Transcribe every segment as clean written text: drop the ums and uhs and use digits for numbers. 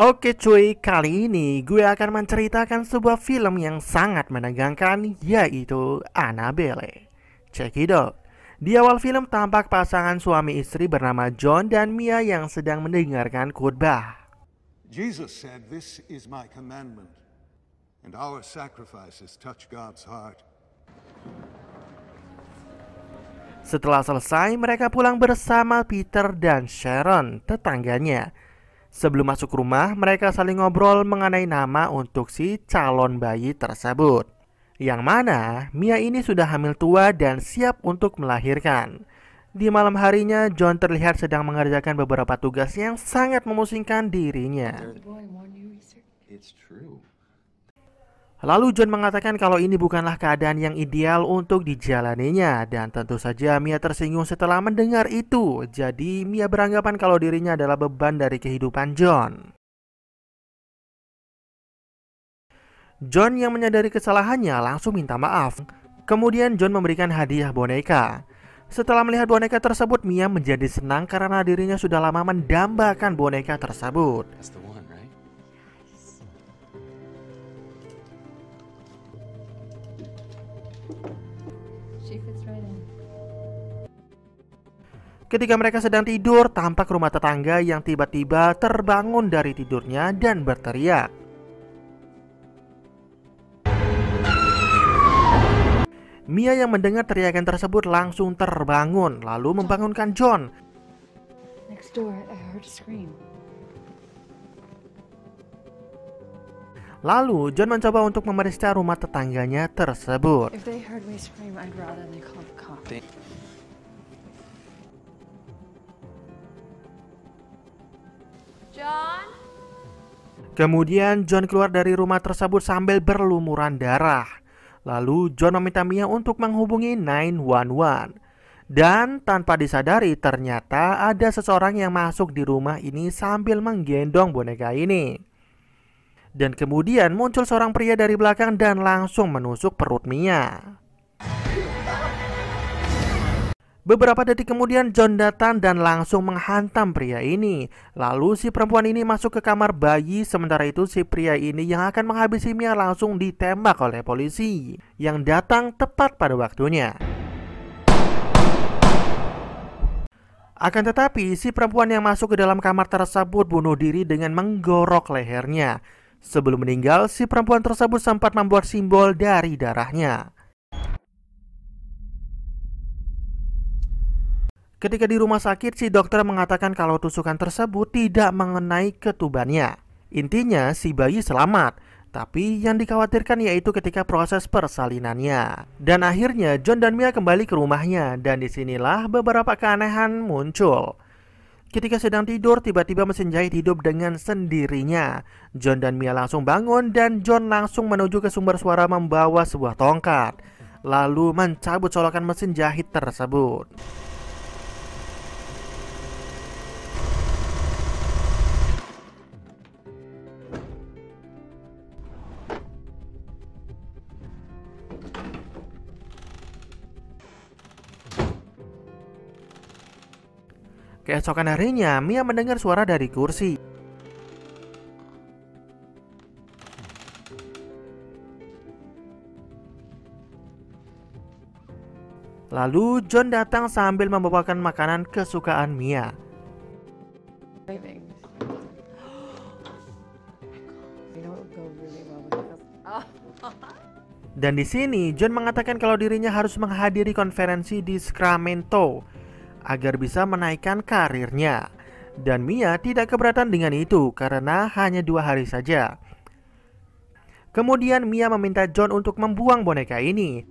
Oke cuy, kali ini gue akan menceritakan sebuah film yang sangat menegangkan, yaitu Annabelle. Check it out. Di awal film tampak pasangan suami istri bernama John dan Mia yang sedang mendengarkan khotbah. Jesus said, "This is my commandment, and our sacrifices touch God's heart." Setelah selesai, mereka pulang bersama Peter dan Sharon, tetangganya. Sebelum masuk rumah, mereka saling ngobrol mengenai nama untuk si calon bayi tersebut. Yang mana Mia ini sudah hamil tua dan siap untuk melahirkan. Di malam harinya, John terlihat sedang mengerjakan beberapa tugas yang sangat memusingkan dirinya. Lalu John mengatakan kalau ini bukanlah keadaan yang ideal untuk dijalaninya. Dan tentu saja Mia tersinggung setelah mendengar itu. Jadi Mia beranggapan kalau dirinya adalah beban dari kehidupan John. John yang menyadari kesalahannya langsung minta maaf. Kemudian John memberikan hadiah boneka. Setelah melihat boneka tersebut, Mia menjadi senang karena dirinya sudah lama mendambakan boneka tersebut. Ketika mereka sedang tidur, tampak rumah tetangga yang tiba-tiba terbangun dari tidurnya dan berteriak. Mia yang mendengar teriakan tersebut langsung terbangun, lalu membangunkan John. Lalu John mencoba untuk memeriksa rumah tetangganya tersebut. John? Kemudian John keluar dari rumah tersebut sambil berlumuran darah. Lalu John meminta Mia untuk menghubungi 911. Dan tanpa disadari ternyata ada seseorang yang masuk di rumah ini sambil menggendong boneka ini. Dan kemudian muncul seorang pria dari belakang dan langsung menusuk perut Mia. Beberapa detik kemudian John datang dan langsung menghantam pria ini. Lalu si perempuan ini masuk ke kamar bayi. Sementara itu si pria ini yang akan menghabisi Mia langsung ditembak oleh polisi yang datang tepat pada waktunya. Akan tetapi si perempuan yang masuk ke dalam kamar tersebut bunuh diri dengan menggorok lehernya. Sebelum meninggal, si perempuan tersebut sempat membuat simbol dari darahnya. Ketika di rumah sakit, si dokter mengatakan kalau tusukan tersebut tidak mengenai ketubannya. Intinya si bayi selamat, tapi yang dikhawatirkan yaitu ketika proses persalinannya. Dan akhirnya John dan Mia kembali ke rumahnya, dan disinilah beberapa keanehan muncul. Ketika sedang tidur, tiba-tiba mesin jahit hidup dengan sendirinya. John dan Mia langsung bangun dan John langsung menuju ke sumber suara membawa sebuah tongkat, lalu mencabut colokan mesin jahit tersebut. Keesokan harinya, Mia mendengar suara dari kursi. Lalu John datang sambil membawakan makanan kesukaan Mia. Dan di sini John mengatakan kalau dirinya harus menghadiri konferensi di Sacramento agar bisa menaikkan karirnya. Dan Mia tidak keberatan dengan itu karena hanya 2 hari saja. Kemudian Mia meminta John untuk membuang boneka ini.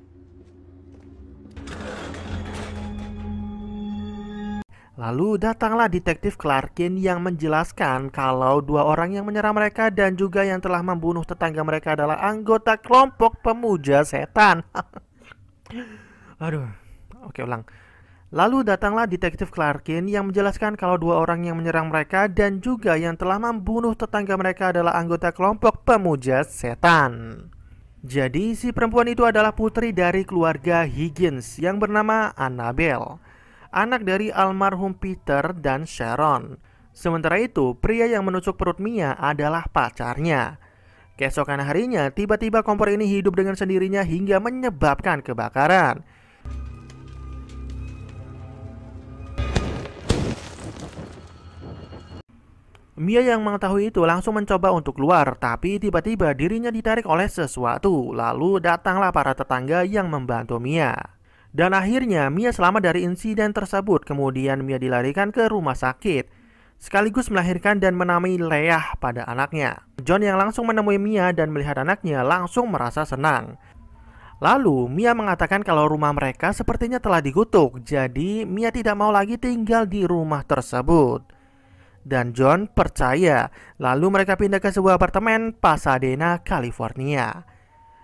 Lalu datanglah detektif Clarkin yang menjelaskan kalau 2 orang yang menyerang mereka dan juga yang telah membunuh tetangga mereka adalah anggota kelompok pemuja setan. Aduh, oke ulang. Lalu datanglah detektif Clarkin yang menjelaskan kalau 2 orang yang menyerang mereka dan juga yang telah membunuh tetangga mereka adalah anggota kelompok pemuja setan. Jadi si perempuan itu adalah putri dari keluarga Higgins yang bernama Annabelle, anak dari almarhum Peter dan Sharon. Sementara itu, pria yang menusuk perut Mia adalah pacarnya. Keesokan harinya, tiba-tiba kompor ini hidup dengan sendirinya hingga menyebabkan kebakaran. Mia yang mengetahui itu langsung mencoba untuk keluar, tapi tiba-tiba dirinya ditarik oleh sesuatu. Lalu datanglah para tetangga yang membantu Mia. Dan akhirnya Mia selamat dari insiden tersebut. Kemudian Mia dilarikan ke rumah sakit, sekaligus melahirkan dan menamai Leah pada anaknya. John yang langsung menemui Mia dan melihat anaknya langsung merasa senang. Lalu Mia mengatakan kalau rumah mereka sepertinya telah dikutuk, jadi Mia tidak mau lagi tinggal di rumah tersebut. Dan John percaya. Lalu mereka pindah ke sebuah apartemen Pasadena, California.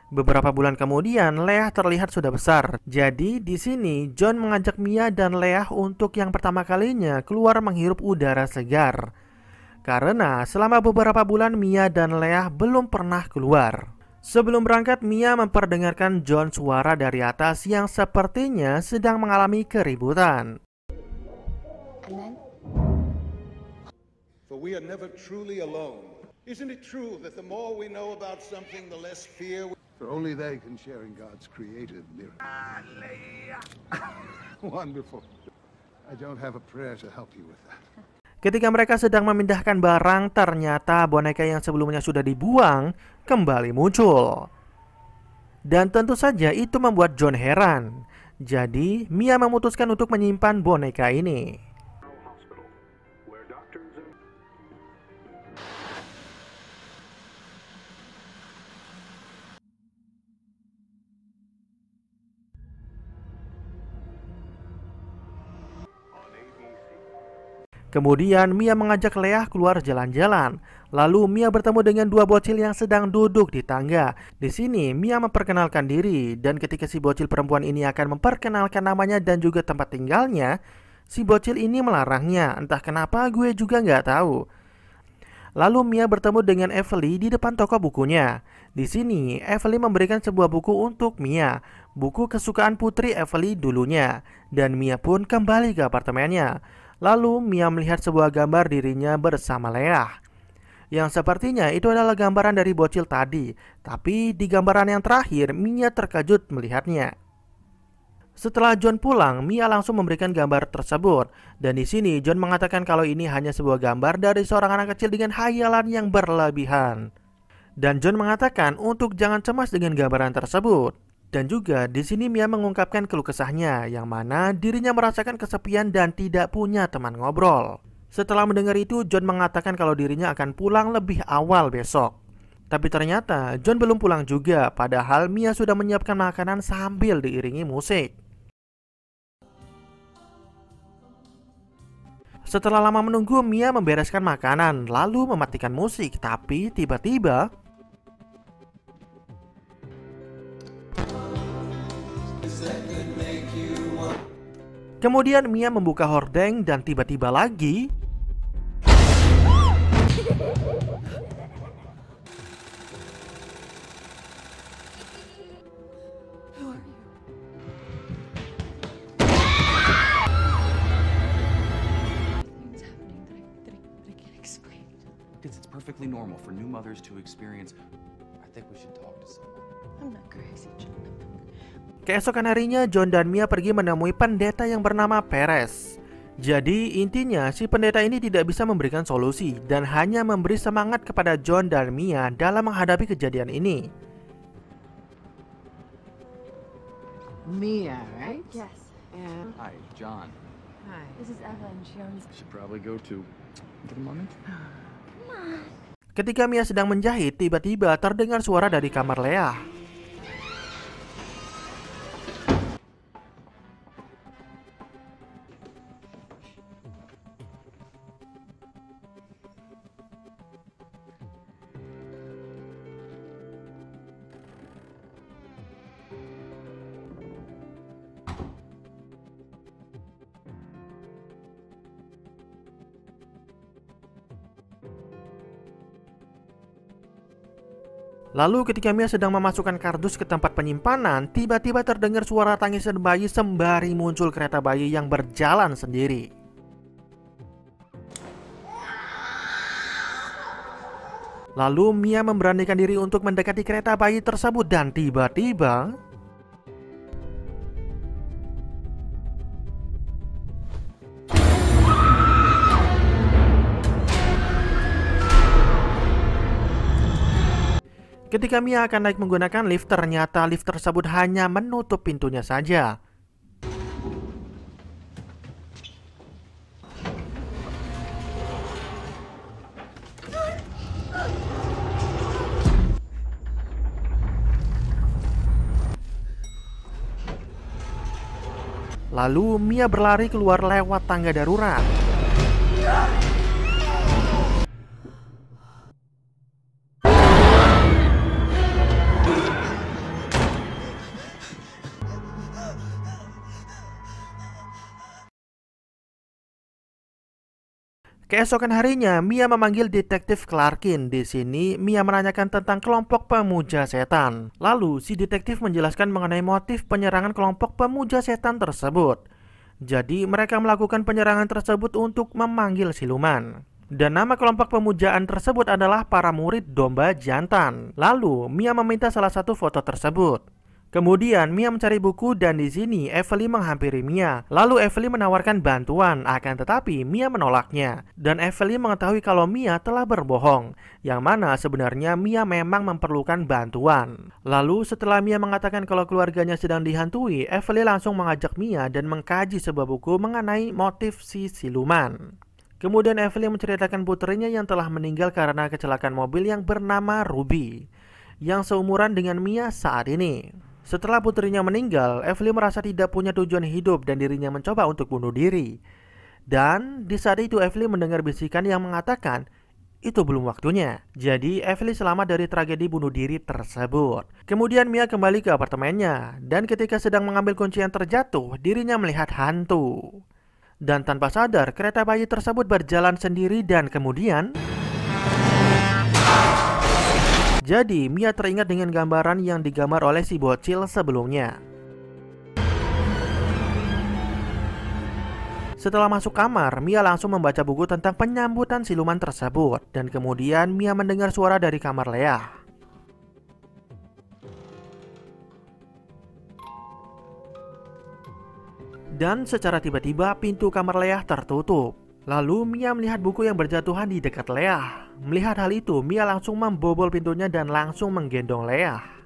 Beberapa bulan kemudian, Leah terlihat sudah besar. Jadi di sini John mengajak Mia dan Leah untuk yang pertama kalinya keluar menghirup udara segar. Karena selama beberapa bulan Mia dan Leah belum pernah keluar. Sebelum berangkat, Mia memperdengarkan John suara dari atas yang sepertinya sedang mengalami keributan. For we are never truly alone. Isn't it true that the more we know about something, the less fear? For only they can share in God's created miracle. Wonderful. I don't have a prayer to help you with that. Ketika mereka sedang memindahkan barang, ternyata boneka yang sebelumnya sudah dibuang kembali muncul. Dan tentu saja itu membuat John heran. Jadi Mia memutuskan untuk menyimpan boneka ini. Kemudian Mia mengajak Leah keluar jalan-jalan. Lalu Mia bertemu dengan dua bocil yang sedang duduk di tangga. Di sini Mia memperkenalkan diri, dan ketika si bocil perempuan ini akan memperkenalkan namanya dan juga tempat tinggalnya, si bocil ini melarangnya. Entah kenapa, gue juga nggak tahu. Lalu Mia bertemu dengan Emily di depan toko bukunya. Di sini Emily memberikan sebuah buku untuk Mia, buku kesukaan putri Emily dulunya, dan Mia pun kembali ke apartemennya. Lalu Mia melihat sebuah gambar dirinya bersama Leah, yang sepertinya itu adalah gambaran dari bocil tadi. Tapi di gambaran yang terakhir, Mia terkejut melihatnya. Setelah John pulang, Mia langsung memberikan gambar tersebut. Dan di sini John mengatakan kalau ini hanya sebuah gambar dari seorang anak kecil dengan hayalan yang berlebihan. Dan John mengatakan untuk jangan cemas dengan gambaran tersebut. Dan juga di sini Mia mengungkapkan keluh kesahnya, yang mana dirinya merasakan kesepian dan tidak punya teman ngobrol. Setelah mendengar itu, John mengatakan kalau dirinya akan pulang lebih awal besok. Tapi ternyata John belum pulang juga, padahal Mia sudah menyiapkan makanan sambil diiringi musik. Setelah lama menunggu, Mia membereskan makanan lalu mematikan musik. Tapi tiba-tiba kemudian Mia membuka hordeng dan tiba-tiba lagi It's perfectly normal for new mothers to experience. I think we should talk to someone. I'm not crazy, John. keesokan harinya John dan Mia pergi menemui pendeta yang bernama Perez. Jadi intinya si pendeta ini tidak bisa memberikan solusi dan hanya memberi semangat kepada John dan Mia dalam menghadapi kejadian ini. Mia, right? Yes. And Hi, John. hi. This is Evelyn. She owns. Should probably go to. Get a moment. Ketika Mia sedang menjahit, tiba-tiba terdengar suara dari kamar Leah. Lalu ketika Mia sedang memasukkan kardus ke tempat penyimpanan, tiba-tiba terdengar suara tangisan bayi sembari muncul kereta bayi yang berjalan sendiri. Lalu Mia memberanikan diri untuk mendekati kereta bayi tersebut dan tiba-tiba ketika Mia akan naik menggunakan lift, ternyata lift tersebut hanya menutup pintunya saja. Lalu Mia berlari keluar lewat tangga darurat. Keesokan harinya, Mia memanggil detektif Clarkin. Di sini, Mia menanyakan tentang kelompok pemuja setan. Lalu, si detektif menjelaskan mengenai motif penyerangan kelompok pemuja setan tersebut. Jadi, mereka melakukan penyerangan tersebut untuk memanggil siluman. Dan nama kelompok pemujaan tersebut adalah para murid domba jantan. Lalu, Mia meminta salah satu foto tersebut. Kemudian Mia mencari buku dan di sini Evelyn menghampiri Mia. Lalu Evelyn menawarkan bantuan, akan tetapi Mia menolaknya. Dan Evelyn mengetahui kalau Mia telah berbohong, yang mana sebenarnya Mia memang memerlukan bantuan. Lalu setelah Mia mengatakan kalau keluarganya sedang dihantui, Evelyn langsung mengajak Mia dan mengkaji sebuah buku mengenai motif si siluman. Kemudian Evelyn menceritakan putrinya yang telah meninggal karena kecelakaan mobil yang bernama Ruby, yang seumuran dengan Mia saat ini. Setelah putrinya meninggal, Evelyn merasa tidak punya tujuan hidup dan dirinya mencoba untuk bunuh diri. Dan di saat itu Evelyn mendengar bisikan yang mengatakan itu belum waktunya. Jadi Evelyn selamat dari tragedi bunuh diri tersebut. Kemudian Mia kembali ke apartemennya dan ketika sedang mengambil kunci yang terjatuh, dirinya melihat hantu. Dan tanpa sadar, kereta bayi tersebut berjalan sendiri dan kemudian jadi, Mia teringat dengan gambaran yang digambar oleh si bocil sebelumnya. Setelah masuk kamar, Mia langsung membaca buku tentang penyambutan siluman tersebut. Dan kemudian Mia mendengar suara dari kamar Leah. Dan secara tiba-tiba pintu kamar Leah tertutup. Lalu Mia melihat buku yang berjatuhan di dekat Leah. Melihat hal itu, Mia langsung membobol pintunya dan langsung menggendong Leah.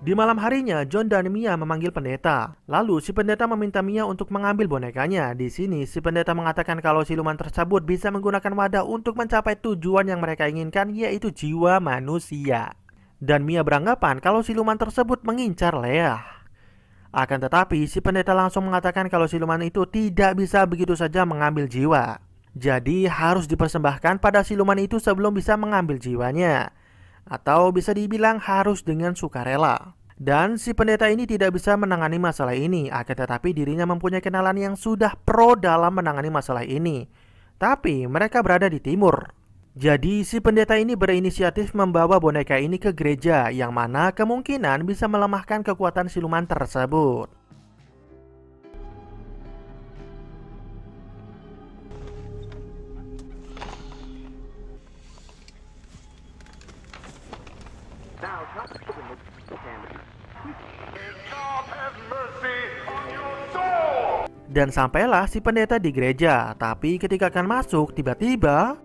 Di malam harinya, John dan Mia memanggil pendeta. Lalu si pendeta meminta Mia untuk mengambil bonekanya. Di sini si pendeta mengatakan kalau siluman tersebut bisa menggunakan wadah untuk mencapai tujuan yang mereka inginkan, yaitu jiwa manusia. Dan Mia beranggapan kalau siluman tersebut mengincar Leah. Akan tetapi si pendeta langsung mengatakan kalau siluman itu tidak bisa begitu saja mengambil jiwa. Jadi harus dipersembahkan pada siluman itu sebelum bisa mengambil jiwanya. Atau bisa dibilang harus dengan sukarela. Dan si pendeta ini tidak bisa menangani masalah ini, akan tetapi dirinya mempunyai kenalan yang sudah pro dalam menangani masalah ini. Tapi mereka berada di timur. Jadi si pendeta ini berinisiatif membawa boneka ini ke gereja, yang mana kemungkinan bisa melemahkan kekuatan siluman tersebut. Dan sampailah si pendeta di gereja. Tapi ketika akan masuk, tiba-tiba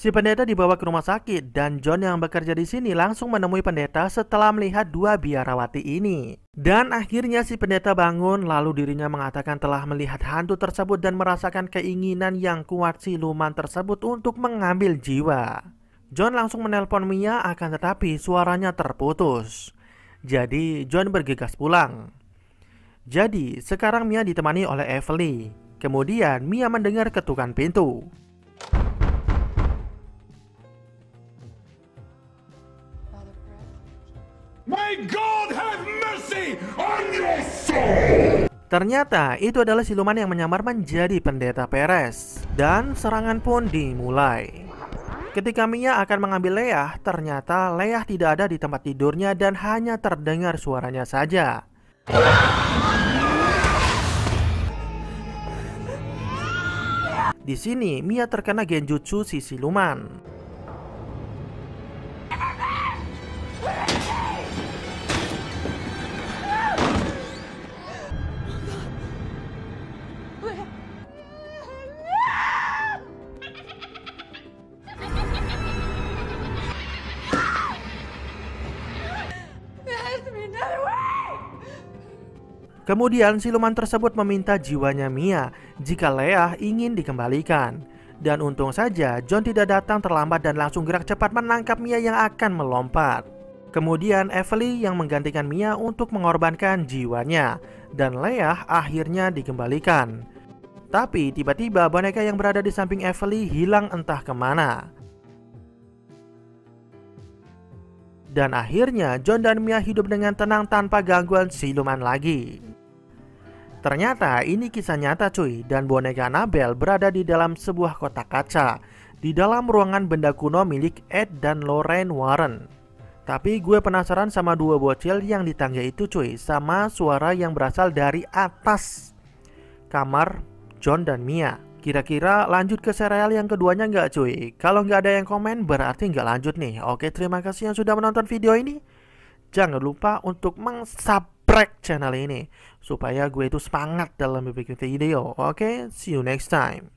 Si pendeta dibawa ke rumah sakit dan John yang bekerja di sini langsung menemui pendeta setelah melihat dua biarawati ini. Dan akhirnya si pendeta bangun lalu dirinya mengatakan telah melihat hantu tersebut dan merasakan keinginan yang kuat siluman tersebut untuk mengambil jiwa. John langsung menelpon Mia akan tetapi suaranya terputus. Jadi John bergegas pulang. Jadi sekarang Mia ditemani oleh Emily. Kemudian Mia mendengar ketukan pintu. May God have mercy on your soul! Ternyata itu adalah siluman yang menyamar menjadi pendeta Perez. Dan serangan pun dimulai. Ketika Mia akan mengambil Leah, ternyata Leah tidak ada di tempat tidurnya dan hanya terdengar suaranya saja. Di sini Mia terkena genjutsu si siluman. Kemudian siluman tersebut meminta jiwanya Mia jika Leah ingin dikembalikan. Dan untung saja John tidak datang terlambat dan langsung gerak cepat menangkap Mia yang akan melompat. Kemudian Emily yang menggantikan Mia untuk mengorbankan jiwanya. Dan Leah akhirnya dikembalikan. Tapi tiba-tiba boneka yang berada di samping Emily hilang entah kemana. Dan akhirnya John dan Mia hidup dengan tenang tanpa gangguan siluman lagi. Ternyata ini kisah nyata cuy, dan boneka Annabelle berada di dalam sebuah kotak kaca di dalam ruangan benda kuno milik Ed dan Lorraine Warren. Tapi gue penasaran sama dua bocil yang di tangga itu cuy, sama suara yang berasal dari atas kamar John dan Mia. Kira-kira lanjut ke serial yang keduanya nggak cuy? Kalau nggak ada yang komen berarti nggak lanjut nih. Oke, terima kasih yang sudah menonton video ini. Jangan lupa untuk subscribe channel ini supaya gue itu semangat dalam membuat video. Oke, see you next time.